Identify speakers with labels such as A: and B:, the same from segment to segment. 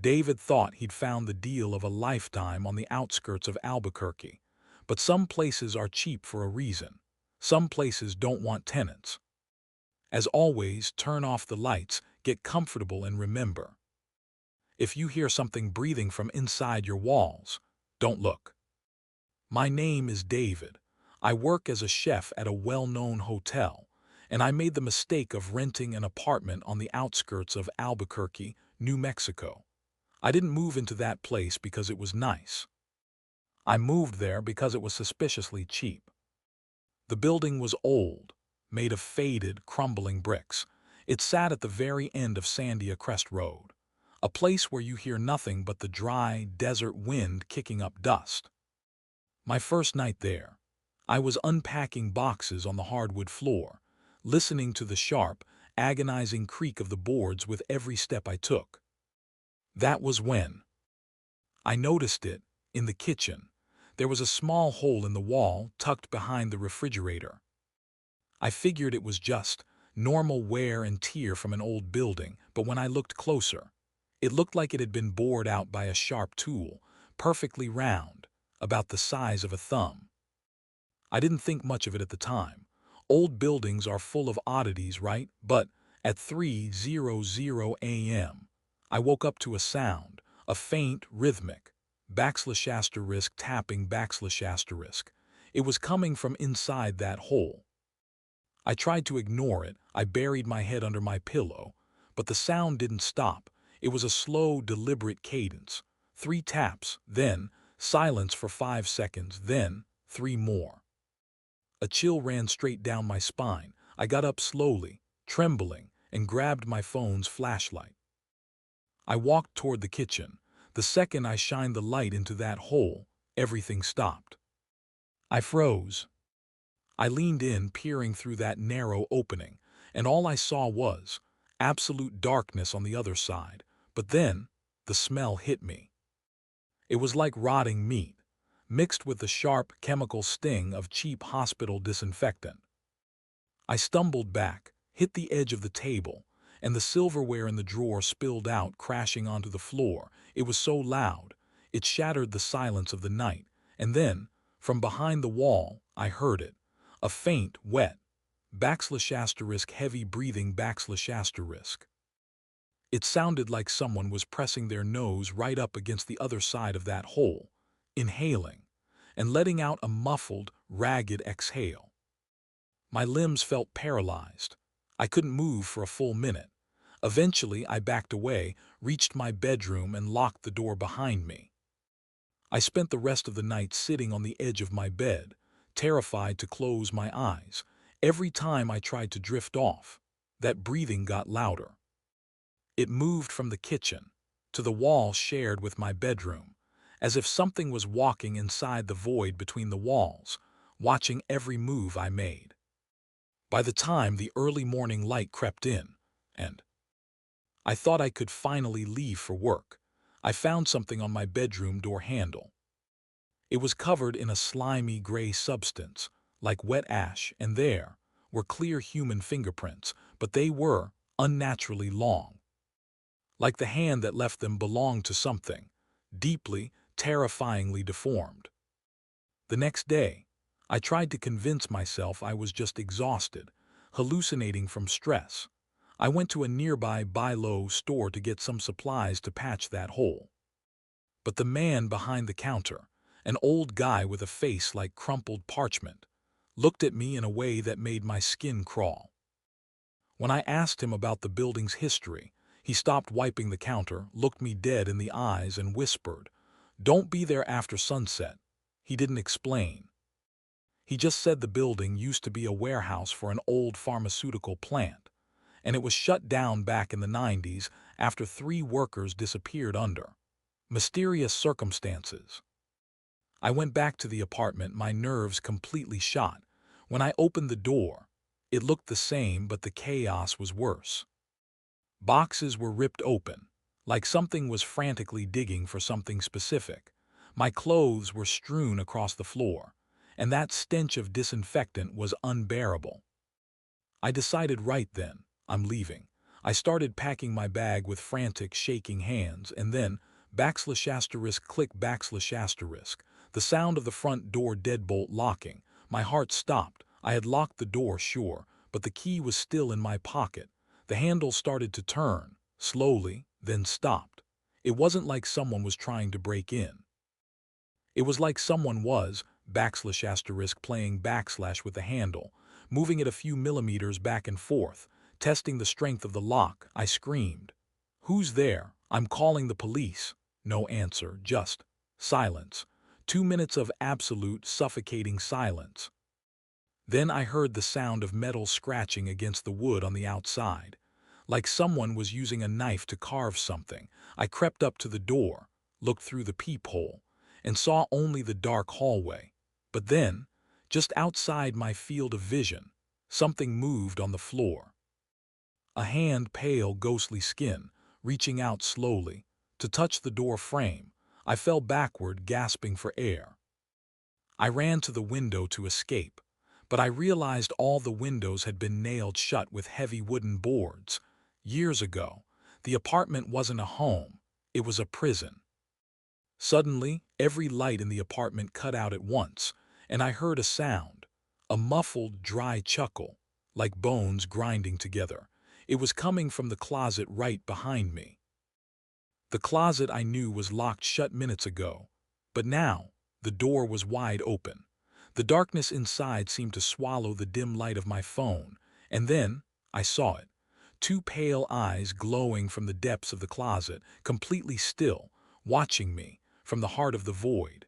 A: David thought he'd found the deal of a lifetime on the outskirts of Albuquerque. But some places are cheap for a reason. Some places don't want tenants. As always, turn off the lights, get comfortable, and remember, if you hear something breathing from inside your walls, don't look. My name is David. I work as a chef at a well-known hotel, and I made the mistake of renting an apartment on the outskirts of Albuquerque, New Mexico. I didn't move into that place because it was nice. I moved there because it was suspiciously cheap. The building was old, made of faded, crumbling bricks. It sat at the very end of Sandia Crest Road, a place where you hear nothing but the dry, desert wind kicking up dust. My first night there, I was unpacking boxes on the hardwood floor, listening to the sharp, agonizing creak of the boards with every step I took. That was when I noticed it in the kitchen. There was a small hole in the wall tucked behind the refrigerator. I figured it was just normal wear and tear from an old building, but when I looked closer, it looked like it had been bored out by a sharp tool, perfectly round, about the size of a thumb. I didn't think much of it at the time. Old buildings are full of oddities, right? But at 3:00 a.m., I woke up to a sound, a faint, rhythmic, tapping. It was coming from inside that hole. I tried to ignore it. I buried my head under my pillow, but the sound didn't stop. It was a slow, deliberate cadence. 3 taps, then silence for 5 seconds, then 3 more. A chill ran straight down my spine. I got up slowly, trembling, and grabbed my phone's flashlight. I walked toward the kitchen. The second I shined the light into that hole, everything stopped. I froze. I leaned in, peering through that narrow opening, and all I saw was absolute darkness on the other side. But then, the smell hit me. It was like rotting meat, mixed with the sharp chemical sting of cheap hospital disinfectant. I stumbled back, hit the edge of the table, and the silverware in the drawer spilled out, crashing onto the floor. It was so loud, it shattered the silence of the night, and then, from behind the wall, I heard it. A faint, wet, heavy breathing. It sounded like someone was pressing their nose right up against the other side of that hole, inhaling, and letting out a muffled, ragged exhale. My limbs felt paralyzed. I couldn't move for a full minute. Eventually, I backed away, reached my bedroom, and locked the door behind me. I spent the rest of the night sitting on the edge of my bed, terrified to close my eyes. Every time I tried to drift off, that breathing got louder. It moved from the kitchen to the wall shared with my bedroom, as if something was walking inside the void between the walls, watching every move I made. By the time the early morning light crept in, and I thought I could finally leave for work, I found something on my bedroom door handle. It was covered in a slimy gray substance, like wet ash, and there were clear human fingerprints, but they were unnaturally long. Like the hand that left them belonged to something deeply, terrifyingly deformed. The next day, I tried to convince myself I was just exhausted, hallucinating from stress. I went to a nearby buy-low store to get some supplies to patch that hole. But the man behind the counter, an old guy with a face like crumpled parchment, looked at me in a way that made my skin crawl. When I asked him about the building's history, he stopped wiping the counter, looked me dead in the eyes, and whispered, "Don't be there after sunset." He didn't explain. He just said the building used to be a warehouse for an old pharmaceutical plant, and it was shut down back in the 90s after 3 workers disappeared under mysterious circumstances. I went back to the apartment, my nerves completely shot. When I opened the door, it looked the same, but the chaos was worse. Boxes were ripped open, like something was frantically digging for something specific. My clothes were strewn across the floor, and that stench of disinfectant was unbearable. I decided right then, I'm leaving. I started packing my bag with frantic, shaking hands, and then, click the sound of the front door deadbolt locking. My heart stopped. I had locked the door, sure, but the key was still in my pocket. The handle started to turn, slowly, then stopped. It wasn't like someone was trying to break in. It was like someone was, playing backslash with the handle, moving it a few millimeters back and forth, testing the strength of the lock. I screamed. "Who's there? I'm calling the police." No answer, just silence. 2 minutes of absolute, suffocating silence. Then I heard the sound of metal scratching against the wood on the outside. Like someone was using a knife to carve something. I crept up to the door, looked through the peephole, and saw only the dark hallway. But then, just outside my field of vision, something moved on the floor. A hand, pale, ghostly skin, reaching out slowly to touch the door frame. I fell backward, gasping for air. I ran to the window to escape, but I realized all the windows had been nailed shut with heavy wooden boards. Years ago, the apartment wasn't a home, it was a prison. Suddenly, every light in the apartment cut out at once, and I heard a sound, a muffled, dry chuckle, like bones grinding together. It was coming from the closet right behind me. The closet I knew was locked shut minutes ago, but now the door was wide open. The darkness inside seemed to swallow the dim light of my phone, and then I saw it. Two pale eyes glowing from the depths of the closet, completely still, watching me from the heart of the void.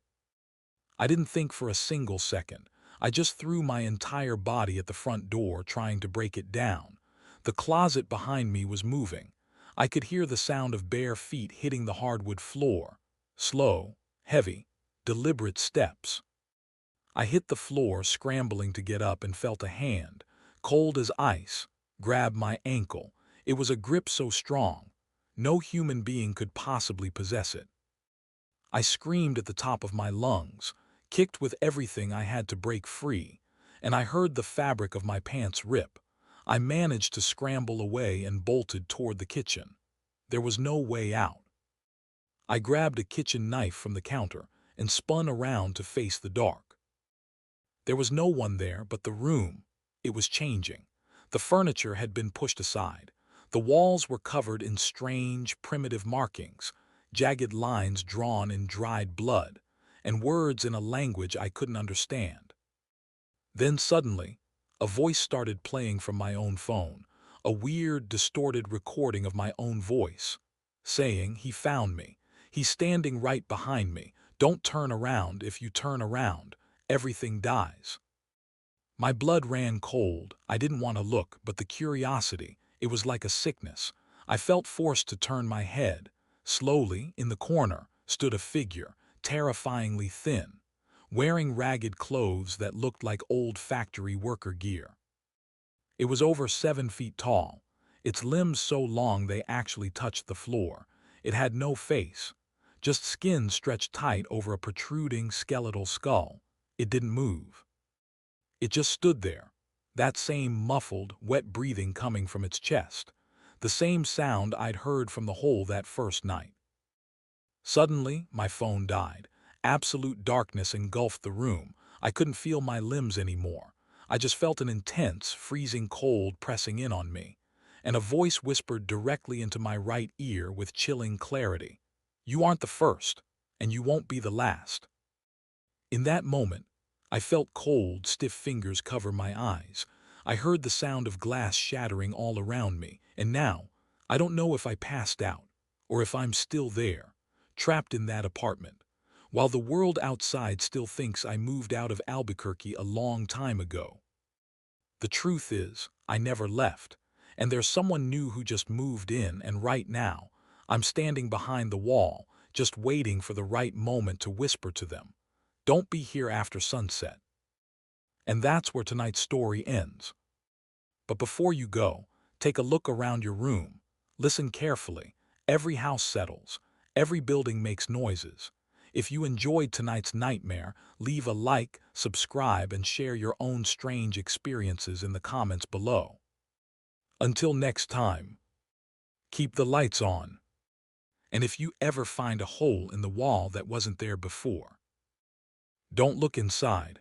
A: I didn't think for a single second. I just threw my entire body at the front door, trying to break it down. The closet behind me was moving. I could hear the sound of bare feet hitting the hardwood floor. Slow, heavy, deliberate steps. I hit the floor, scrambling to get up, and felt a hand, cold as ice, grab my ankle. It was a grip so strong, no human being could possibly possess it. I screamed at the top of my lungs, kicked with everything I had to break free, and I heard the fabric of my pants rip. I managed to scramble away and bolted toward the kitchen. There was no way out. I grabbed a kitchen knife from the counter and spun around to face the dark. There was no one there but the room. It was changing. The furniture had been pushed aside. The walls were covered in strange, primitive markings, jagged lines drawn in dried blood, and words in a language I couldn't understand. Then suddenly, a voice started playing from my own phone, a weird, distorted recording of my own voice, saying, "He found me. He's standing right behind me. Don't turn around. If you turn around, everything dies." My blood ran cold. I didn't want to look, but the curiosity, it was like a sickness. I felt forced to turn my head. Slowly, in the corner, stood a figure, terrifyingly thin, wearing ragged clothes that looked like old factory worker gear. It was over 7 feet tall, its limbs so long they actually touched the floor. It had no face, just skin stretched tight over a protruding skeletal skull. It didn't move. It just stood there, that same muffled, wet breathing coming from its chest, the same sound I'd heard from the hole that first night. Suddenly, my phone died. Absolute darkness engulfed the room. I couldn't feel my limbs anymore. I just felt an intense, freezing cold pressing in on me, and a voice whispered directly into my right ear with chilling clarity, "You aren't the first, and you won't be the last." In that moment, I felt cold, stiff fingers cover my eyes. I heard the sound of glass shattering all around me, and now, I don't know if I passed out, or if I'm still there, trapped in that apartment, while the world outside still thinks I moved out of Albuquerque a long time ago. The truth is, I never left, and there's someone new who just moved in, and right now, I'm standing behind the wall, just waiting for the right moment to whisper to them, "Don't be here after sunset." And that's where tonight's story ends. But before you go, take a look around your room. Listen carefully. Every house settles. Every building makes noises. If you enjoyed tonight's nightmare, leave a like, subscribe, and share your own strange experiences in the comments below. Until next time. Keep the lights on. And if you ever find a hole in the wall that wasn't there before, don't look inside.